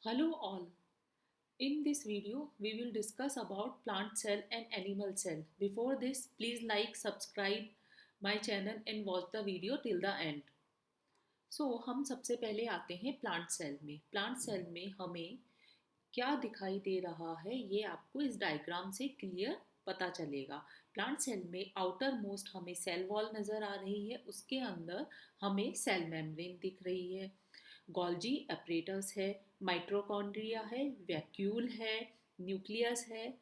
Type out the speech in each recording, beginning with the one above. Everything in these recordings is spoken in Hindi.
Hello all. In this video, we will discuss about plant cell and animal cell. Before this, please like, subscribe my channel and watch the video till the end. हम सबसे पहले आते हैं प्लांट सेल में। प्लांट सेल में हमें क्या दिखाई दे रहा है ये आपको इस डायग्राम से क्लियर पता चलेगा। प्लांट सेल में आउटर मोस्ट हमें सेल वॉल नज़र आ रही है, उसके अंदर हमें सेल मेम्ब्रेन दिख रही है, गोल्जी अपरेटस है, माइटोकॉन्ड्रिया है, वैक्यूल है, न्यूक्लियस है,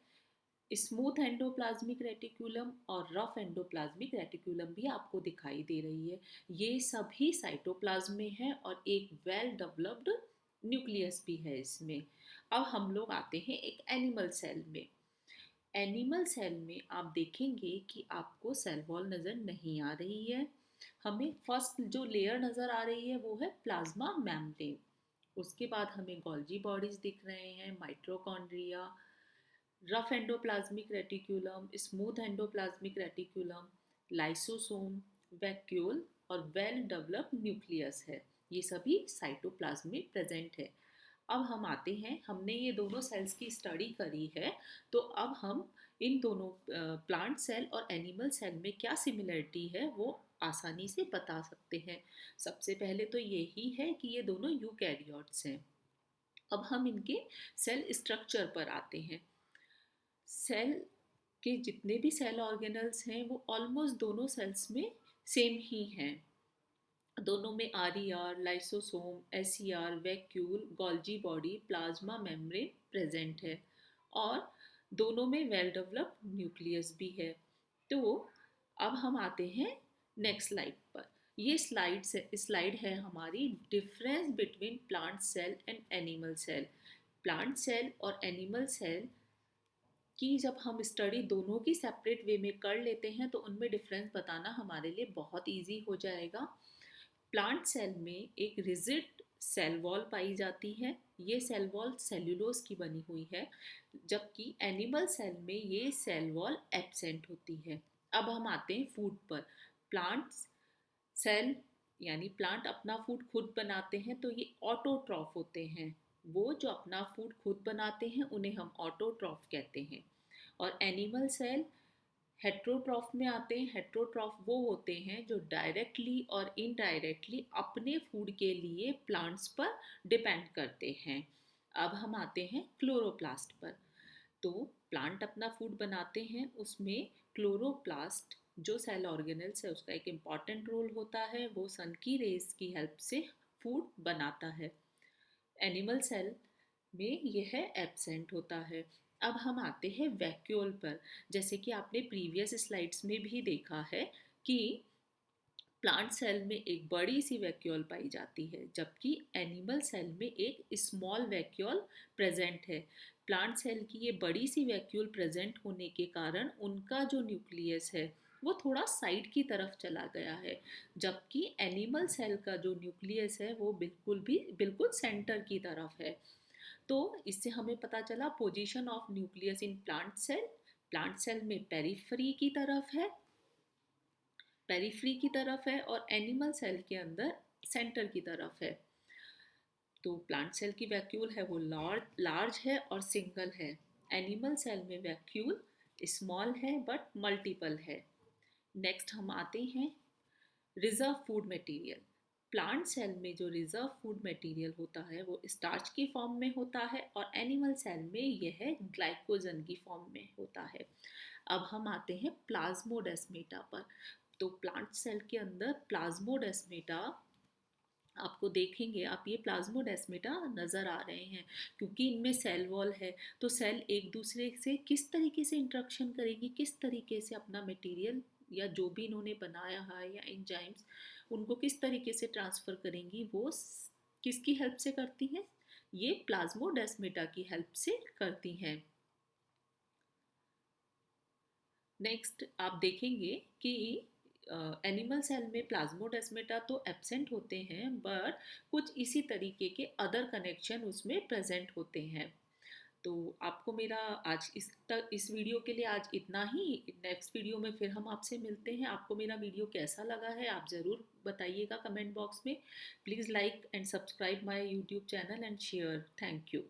स्मूथ एंडोप्लाज्मिक रेटिकुलम और रफ एंडोप्लाज्मिक रेटिकुलम भी आपको दिखाई दे रही है। ये सभी साइटोप्लाज्म में है और एक वेल डेवलप्ड न्यूक्लियस भी है इसमें। अब हम लोग आते हैं एक एनिमल सेल में। एनिमल सेल में आप देखेंगे कि आपको सेल वॉल नज़र नहीं आ रही है। हमें फर्स्ट जो लेयर नज़र आ रही है वो है प्लाज्मा मेम्ब्रेन। उसके बाद हमें गोल्जी बॉडीज दिख रहे हैं, mitochondria, rough endoplasmic reticulum, smooth endoplasmic reticulum, lysosome, vacuole और वेल डेवलप्ड न्यूक्लियस है। ये सभी साइटोप्लाज्म में प्रेजेंट है। अब हम आते हैं, हमने ये दोनों सेल्स की स्टडी करी है, तो अब हम इन दोनों प्लांट सेल और एनिमल सेल में क्या सिमिलरिटी है वो आसानी से बता सकते हैं। सबसे पहले तो यही है कि ये दोनों यूकैरियोट्स हैं। अब हम इनके सेल स्ट्रक्चर पर आते हैं। सेल के जितने भी सेल ऑर्गेनल्स हैं वो ऑलमोस्ट दोनों सेल्स में सेम ही हैं। दोनों में R E R, lysosome, S E R, vacuole, Golgi body, plasma membrane present है और दोनों में वेल डेवलप्ड न्यूक्लियस भी है। तो अब हम आते हैं नेक्स्ट स्लाइड पर। ये स्लाइड है हमारी difference between plant cell and animal cell. Plant cell और एनिमल सेल कि जब हम स्टडी दोनों की सेपरेट वे में कर लेते हैं तो उनमें डिफरेंस बताना हमारे लिए बहुत इजी हो जाएगा। प्लांट सेल में एक रिजिड सेल वॉल पाई जाती है, ये सेल वॉल सेल्यूलोज की बनी हुई है, जबकि एनिमल सेल में ये सेल वॉल एब्सेंट होती है। अब हम आते हैं फूड पर। प्लांट सेल यानी प्लांट अपना फूड खुद बनाते हैं तो ये ऑटोट्रॉफ होते हैं। वो जो अपना फूड खुद बनाते हैं उन्हें हम ऑटोट्रॉफ कहते हैं। और एनिमल सेल हेट्रोट्रॉफ में आते हैं। हेट्रोट्रॉफ वो होते हैं जो डायरेक्टली और इनडायरेक्टली अपने फूड के लिए प्लांट्स पर डिपेंड करते हैं। अब हम आते हैं क्लोरोप्लास्ट पर। तो प्लांट अपना फूड बनाते हैं, उसमें क्लोरोप्लास्ट जो सेल ऑर्गेनल्स है उसका एक इम्पॉर्टेंट रोल होता है, वो सन की रेज की हेल्प से फूड बनाता है। एनिमल सेल में यह एब्सेंट होता है। अब हम आते हैं वैक्यूल पर। जैसे कि आपने प्रीवियस स्लाइड्स में भी देखा है कि प्लांट सेल में एक बड़ी सी वैक्यूल पाई जाती है, जबकि एनिमल सेल में एक स्मॉल वैक्यूल प्रेजेंट है। प्लांट सेल की ये बड़ी सी वैक्यूल प्रेजेंट होने के कारण उनका जो न्यूक्लियस है वो थोड़ा साइड की तरफ चला गया है, जबकि एनिमल सेल का जो न्यूक्लियस है वो बिल्कुल सेंटर की तरफ है। तो इससे हमें पता चला position of nucleus in plant cell. Plant cell में पेरिफ्री की तरफ है और एनिमल सेल के अंदर सेंटर की तरफ है। तो प्लांट सेल की वैक्यूल है वो लार्ज है और सिंगल है। एनिमल सेल में वैक्यूल स्मॉल है बट मल्टीपल है। नेक्स्ट हम आते हैं reserve food material. Plant cell में जो रिजर्व फूड मटेरियल होता है वो स्टार्च की फॉर्म में होता है और एनिमल सेल में यह ग्लाइकोजन की फॉर्म में होता है। अब हम आते हैं प्लाज्मोडेस्मेटा पर। तो प्लांट सेल के अंदर प्लाज्मोडेस्मेटा आपको देखेंगे, आप ये प्लाज्मोडेस्मेटा नज़र आ रहे हैं क्योंकि इनमें सेल वॉल है। तो सेल एक दूसरे से किस तरीके से इंटरेक्शन करेगी, किस तरीके से अपना मटेरियल या जो भी इन्होंने बनाया है या एंजाइम्स उनको किस तरीके से ट्रांसफ़र करेंगी, वो किसकी हेल्प से करती हैं, ये प्लाज्मोडेस्मेटा की हेल्प से करती हैं। नेक्स्ट आप देखेंगे कि एनिमल सेल में प्लाज्मोडेस्मेटा तो एब्सेंट होते हैं बट कुछ इसी तरीके के अदर कनेक्शन उसमें प्रेजेंट होते हैं। तो आपको मेरा आज इस वीडियो के लिए आज इतना ही। नेक्स्ट वीडियो में फिर हम आपसे मिलते हैं। आपको मेरा वीडियो कैसा लगा है आप ज़रूर बताइएगा कमेंट बॉक्स में। Please like and subscribe my YouTube channel and share. Thank you.